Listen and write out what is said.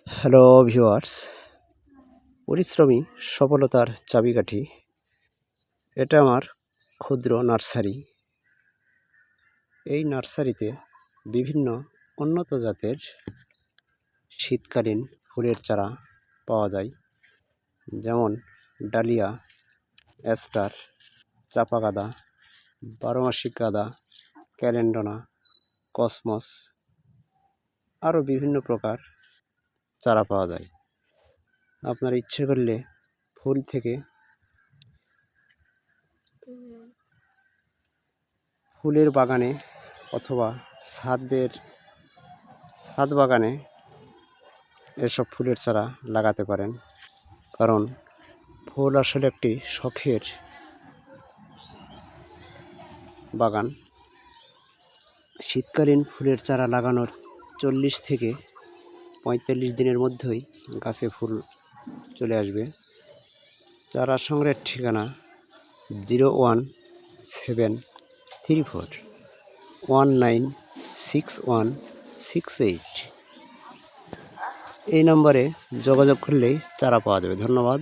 Hello viewers, পরিশ্রমী সফলতার চাবিকাঠি। এটা আমার ক্ষুদ্র নার্সারি। এই নার্সারিতে বিভিন্ন উন্নত জাতের শীতকালীন ফুলের চারা পাওয়া যায়, যেমন ডালিয়া, অ্যাস্টার, চাপা গাঁদা, বারোমাসিক গাঁদা, ক্যালেন্ডোনা, কসমস, আরও বিভিন্ন প্রকার চারা পাওয়া যায়। আপনার ইচ্ছে করলে ফুল থেকে ফুলের বাগানে অথবা ছাদ বাগানে এসব ফুলের চারা লাগাতে পারেন, কারণ ফুল আসলে একটি শখের বাগান। শীতকালীন ফুলের চারা লাগানোর 40 থেকে 45 দিনের মধ্যেই গাছে ফুল চলে আসবে। চারা সংগ্রহের ঠিকানা 01734196168। এই নম্বরে যোগাযোগ করলেই চারা পাওয়া যাবে। ধন্যবাদ।